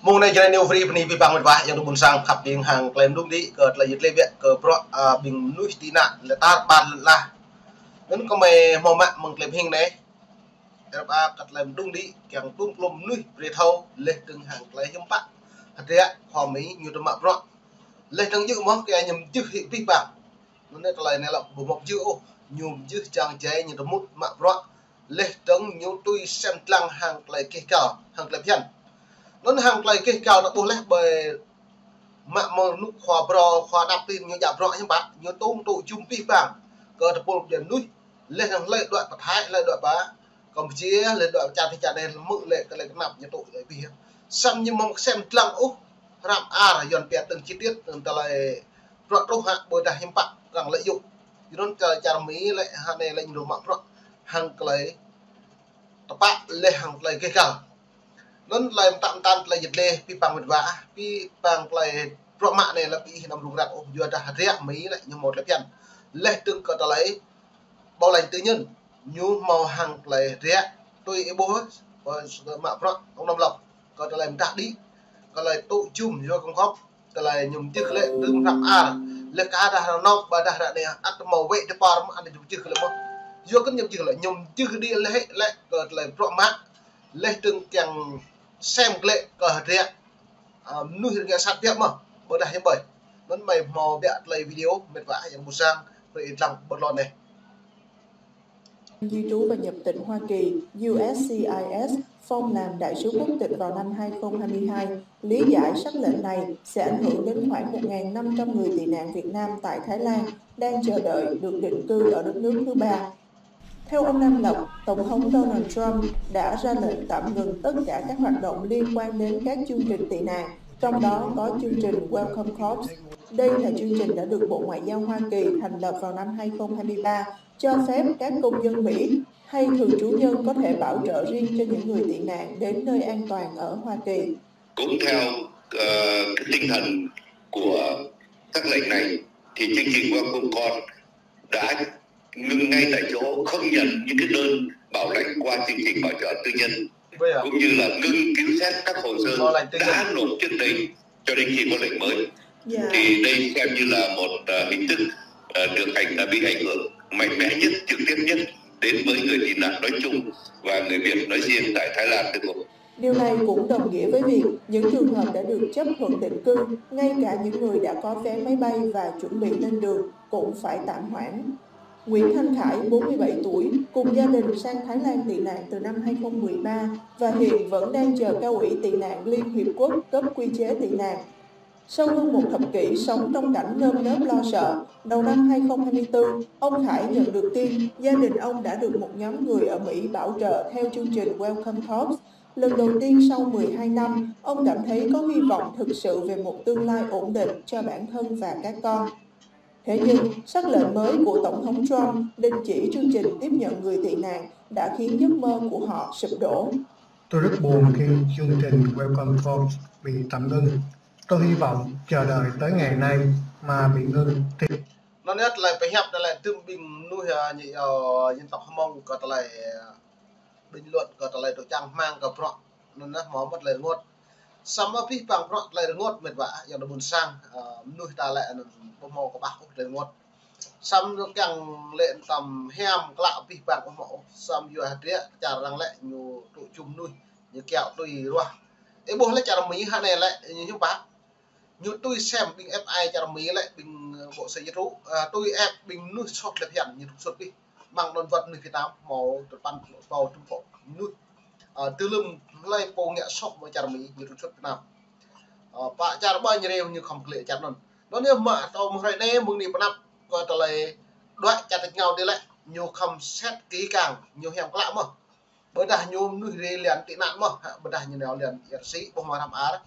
mong này cho nên free ni bang vả yang dubun sang khap ding hang klaim dum di ke la yit lebe ke pro bing nuôi tina le tar ban la nên có mày mò mạ mong klaim hình này ba cắt làm dum di kyang tum klum nuôi re thau le từng hang klaim yum pa hạt hoa mỹ như tụi mạ pro le từng dữ mong cái nhầm dữ hiện pi bang nên cái này là bộ một dữ nhum dữ trang trái như tụi mút mạ pro le từng nhung tui xem lăng hang klaim kia cao hang klaim hiền nó hàng lại cái cao đã bố lẽ bởi mạng mà lúc khóa đạp tin như giảm rõ như bạn như tôm tụ chung pi bảng cơ tập bộ điểm núi lên hàng lệ đoạn bạc thái lệ đoạn bá còn chia lên đoạn trà thì trà đen mự lệ cái lệ nạp như tụ lại vì xăm như mong xem lăng úc rạm là dọn bẹt từng chi tiết từng tờ lại rõ đâu hạ bởi đại hiểm bạc càng lợi dụng thì nó trà mỹ lại hạ này lệnh đồ mạng rõ hàng lấy tập bạc lên hàng lấy cái cao nên là tạm tan là dịch lệ pi bằng vật vả pi bằng lại pro mạ này là pi nằm rung rạc ôm vừa ra rẽ mấy lại như một là tiền lệ từng có lấy bao lành tư nhân nhu màu hàng lại rẽ tôi bố mạ pro ông năm lộc có lấy ta đi có lấy tụ chung do công góp có lấy nhung chiếc lệ tương rạm lệ cá ra nó và ra này ăn màu vệ cho bao ăn được chiếc lệ không do cái nhung chiếc đi lệ có lấy pro mạ lệ từng càng xem lệ cờ rẽ nuôi hiện sát tiếp mà bữa nay bởi vẫn mày mò bẹ lấy video mệt vả yang một sang rồi rằng bật lon này di trú và nhập tịch Hoa Kỳ USCIS phong làm đại sứ quốc tịch vào năm 2022 lý giải sắc lệnh này sẽ ảnh hưởng đến khoảng 1.500 người tị nạn Việt Nam tại Thái Lan đang chờ đợi được định cư ở đất nước thứ ba. Theo ông Nam Lộc, Tổng thống Donald Trump đã ra lệnh tạm ngừng tất cả các hoạt động liên quan đến các chương trình tị nạn, trong đó có chương trình Welcome Corps. Đây là chương trình đã được Bộ Ngoại giao Hoa Kỳ thành lập vào năm 2023, cho phép các công dân Mỹ hay thường trú nhân có thể bảo trợ riêng cho những người tị nạn đến nơi an toàn ở Hoa Kỳ. Cũng theo cái tinh thần của các lệnh này, thì chương trình Welcome Corps đã ngừng ngay tại chỗ, không nhận những cái đơn bảo lãnh qua chương trình bảo trợ tư nhân, cũng như là ngừng cứu xét các hồ sơ đã nộp trước đây cho đến khi có lệnh mới. Thì đây xem như là một hình thức được đã bị ảnh hưởng mạnh mẽ nhất, trực tiếp nhất đến với người tị nạn nói chung và người Việt nói riêng tại Thái Lan. Điều này cũng đồng nghĩa với việc những trường hợp đã được chấp thuận định cư, ngay cả những người đã có vé máy bay và chuẩn bị lên đường cũng phải tạm hoãn. Nguyễn Thanh Khải, 47 tuổi, cùng gia đình sang Thái Lan tị nạn từ năm 2013 và hiện vẫn đang chờ cao ủy tị nạn Liên Hiệp Quốc cấp quy chế tị nạn. Sau hơn một thập kỷ sống trong cảnh nơm nớp lo sợ, đầu năm 2024, ông Khải nhận được tin gia đình ông đã được một nhóm người ở Mỹ bảo trợ theo chương trình Welcome Corps. Lần đầu tiên sau 12 năm, ông cảm thấy có hy vọng thực sự về một tương lai ổn định cho bản thân và các con. Thế nhưng, sắc lệnh mới của Tổng thống Trump đình chỉ chương trình tiếp nhận người tị nạn đã khiến giấc mơ của họ sụp đổ. Tôi rất buồn khi chương trình Welcome Corps bị tạm ngưng. Tôi hy vọng chờ đợi tới ngày nay mà bị ngưng thì nó nhất là phải hẹp lại tương bình nuôi nhị dân tộc Hmong có lại bình luận có lại tổ trang mang gặp rõ nên nó mó mất lời ngột sắm ở phía bằng rõ lời ngột mệt vả giờ nó buồn sang nuôi ta lại bông màu của bác lời ngột sắm nó càng lệnh tầm hem lạ phía bằng của mẫu sắm vừa hạt rĩa trả rằng lại nhiều tụ chung nuôi như kẹo tùy rồi ấy bố lấy trả mỹ hai này lại như bác như tôi xem bình FI trả mỹ lại bình bộ xây dựng tôi ép bình nuôi sọt đẹp hiện như sọt đi mang đòn vật nuôi Việt Nam màu từ pan vào trung bộ nuôi từ lưng lấy bộ nghệ sọt với trả mỹ như sọt Việt Nam và trả bao nhiêu điều như không lệ trả nó nếu mà tao một ngày nay mừng đi năm coi tao lại đoạn trả thịt nhau đi lại nhiều không xét kỹ càng nhiều hẻm lạ mà bởi đã nhiều nuôi liền tị nạn mà bởi đã như nào liền sĩ bông hoa làm á đó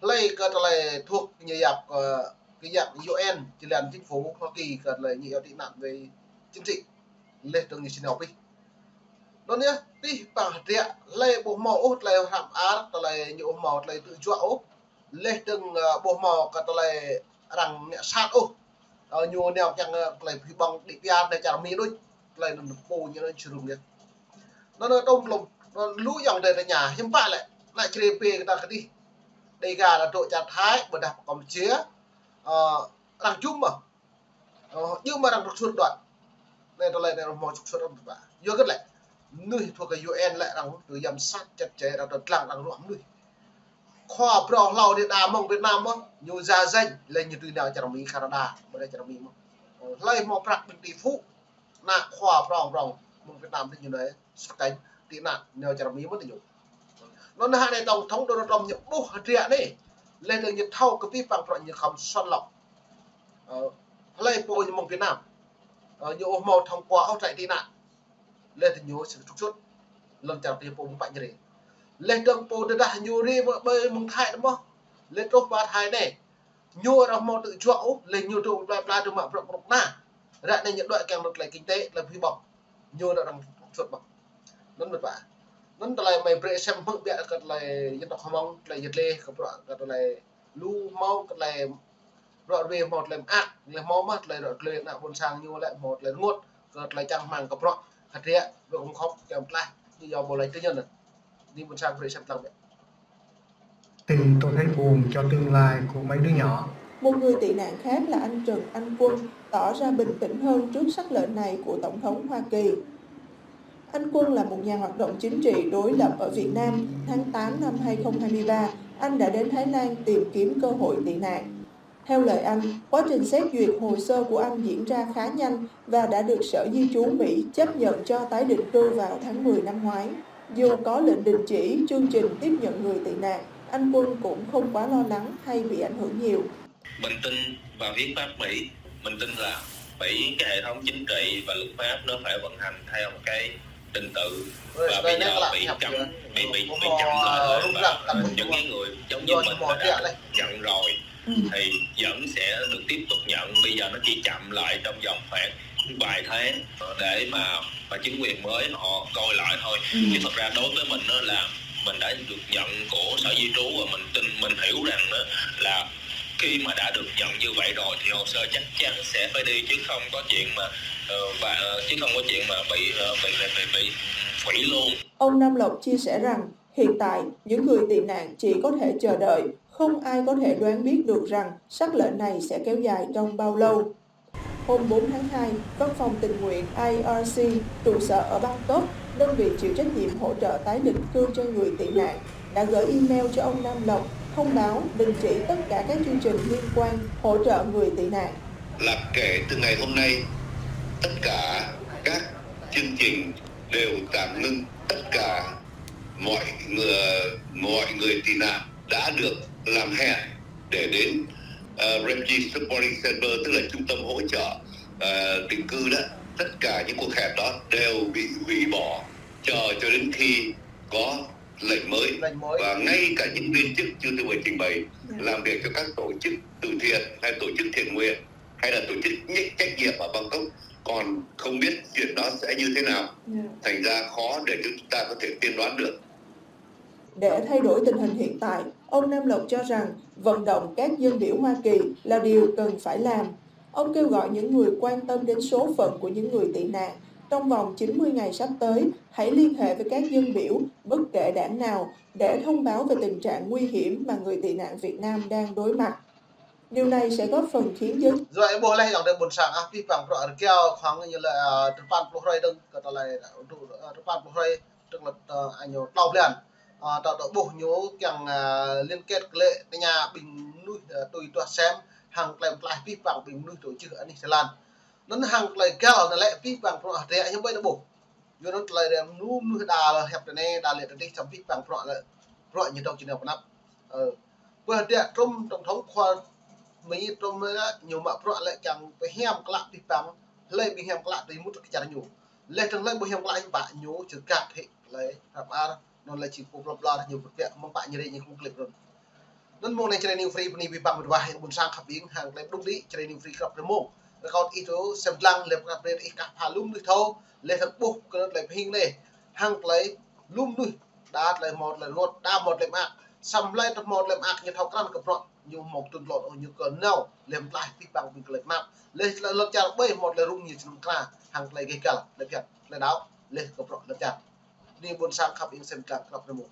lấy cơ lại thuộc nhiều dạp cái dạng UN chỉ làm chính phủ Hoa Kỳ cần là nhiều tị nạn về chính trị lên từ nhiều xin học đi nó nhé đi bằng rẻ lấy bộ màu lấy làm art lấy nhiều màu lấy tự chọn lấy từng bộ màu cả lấy rằng nhẹ sát nhiều nèo chẳng lấy phi bằng đi bia để chẳng mi đôi lấy nó bù như nó chừng được nó đông lồng nó lũ dòng để nhà hiếm bạ lại chơi pe người ta cái đi đây gà là đội chặt thái bờ đạp còn chía đang chung mà nhưng mà đang suốt đoạn này tôi lại này nó mò suốt đoạn bạn vô cái lại nuôi thuộc cái UN lại đang từ giám sát chặt chẽ đang đợt lặng đang loạn nuôi khoa pro lau đi đà mong Việt Nam á nhiều gia danh lên như từ nào chẳng mỹ Canada mà đây chẳng mỹ mà lấy mò bạc bình tỷ phú nà khoa pro mong Việt Nam thì như đấy sắc cánh tị nạn nhờ chẳng mỹ mất thì nhiều nó hai này tổng thống Donald Trump nhập bố rịa đấy lên được nhập thâu cái vi phạm như không xoăn lọc lấy bộ như mong Việt Nam nhiều màu thông qua áo chạy tị nạn lên thì nhiều sự trục xuất lần chẳng thì bộ bệnh như thế lên đường bộ để đặt nhiều đi bơi mong thai đúng không lên top ba thai này nhiều là màu tự chuộng lên nhiều tụ bla từ mạng rộng rộng na lại này nhận đoạn càng được lại kinh tế là phi bọc nhiều là đang trục xuất bọc nó vất vả nó lại mày bệ xem phượng bịa cái lại dân tộc Hmong lại Nhật Lê cái lại lu mau cái lại rồi về một lại lại mau mất lại rồi lên lại buôn sang như lại một lại ngột cái lại trang màng cái rồi hạt rịa rồi cũng khóc kèm lại như giờ bộ lại tư nhân rồi đi buôn sang bệ xem tăng vậy Thì tôi thấy buồn cho tương lai của mấy đứa nhỏ. Một người tị nạn khác là anh Trần Anh Quân tỏ ra bình tĩnh hơn trước sắc lệnh này của Tổng thống Hoa Kỳ. Anh Quân là một nhà hoạt động chính trị đối lập ở Việt Nam. Tháng 8 năm 2023, anh đã đến Thái Lan tìm kiếm cơ hội tị nạn. Theo lời anh, quá trình xét duyệt hồ sơ của anh diễn ra khá nhanh và đã được Sở Di trú Mỹ chấp nhận cho tái định cư vào tháng 10 năm ngoái. Dù có lệnh đình chỉ chương trình tiếp nhận người tị nạn, anh Quân cũng không quá lo lắng hay bị ảnh hưởng nhiều. Mình tin vào hiến pháp Mỹ, mình tin là Mỹ cái hệ thống chính trị và luật pháp nó phải vận hành theo một cái trình tự và bây giờ bị chậm lại và những cái người giống như mình đã nhận rồi thì vẫn sẽ được tiếp tục nhận. Bây giờ nó chỉ chậm lại trong vòng khoảng vài tháng để mà chính quyền mới họ coi lại thôi. Chứ thật ra đối với mình đó là mình đã được nhận của Sở Di trú và mình hiểu rằng đó là khi mà đã được nhận như vậy rồi thì hồ sơ chắc chắn sẽ phải đi, chứ không có chuyện mà bị hủy luôn. Ông Nam Lộc chia sẻ rằng hiện tại những người tị nạn chỉ có thể chờ đợi, không ai có thể đoán biết được rằng sắc lệnh này sẽ kéo dài trong bao lâu. Hôm 4 tháng 2, Văn phòng tình nguyện IRC trụ sở ở Bangkok, đơn vị chịu trách nhiệm hỗ trợ tái định cư cho người tị nạn, đã gửi email cho ông Nam Lộc thông báo đình chỉ tất cả các chương trình liên quan hỗ trợ người tị nạn. Là kể từ ngày hôm nay, tất cả các chương trình đều tạm ngưng. Tất cả mọi người tị nạn đã được làm hẹn để đến Refugee Supporting Center, tức là trung tâm hỗ trợ định cư đó. Tất cả những cuộc hẹn đó đều bị hủy bỏ chờ cho đến khi có lệnh mới. Và ngay cả những viên chức chưa tôi vừa trình bày làm việc cho các tổ chức từ thiện hay tổ chức thiện nguyện hay là tổ chức trách nhiệm ở Bangkok còn không biết chuyện đó sẽ như thế nào, thành ra khó để chúng ta có thể tiên đoán được. Để thay đổi tình hình hiện tại, ông Nam Lộc cho rằng vận động các dân biểu Hoa Kỳ là điều cần phải làm. Ông kêu gọi những người quan tâm đến số phận của những người tị nạn trong vòng 90 ngày sắp tới, hãy liên hệ với các dân biểu, bất kể đảng nào, để thông báo về tình trạng nguy hiểm mà người tị nạn Việt Nam đang đối mặt. Điều này sẽ góp phần khiến dân. Rồi bộ này yang buôn sang vi phạm rõ keo khoảng như là depan puluh đừng kata lại depan puluh tức là anh nhớ đau liền tạo độ bộ nhớ càng liên kết lệ nhà bình nuôi tôi xem hàng lại vi phạm bình nuôi tổ chức ở Iceland nó hàng lại keo là lại vi phạm rõ rẻ như vậy đó bộ do nó lại đem nuôi đà hẹp này đà liệt đi trong vi phạm rõ như trong trường hợp nắp vừa địa trong tổng thống khoa Mỹ trong nhiều mà rõ lại càng phải hem cái lạ vi phạm lấy bị hem cái lạ thì muốn cái chả nhiều lấy trong lấy bị hem cái lạ bạn nhú chữ cạt hệ lấy làm nó là chỉ bla bla nhiều việc mong bạn như đây nhưng không clip rồi nên môn này cho nên new free này bị bằng một vài buồn sang khắp biến hàng lấy đúng đi cho nên new free gặp được môn còn ít số xem lăng lấy gặp đây ít cả phá lum đi thâu lấy thật buộc cái lấy hình này hàng lấy lum nuôi đá lại một là nuốt đá một lên ác xăm lên một lên ác như thao căn cặp rọn như một tuần lọt như cơn nào lên lại thì bằng mình lên map lên là lập chặt bơi một là rung như chúng ta hàng lại cái cả lên chặt lên đáo lên cặp rọn lập chặt đi buôn sang khắp in xem cả cặp một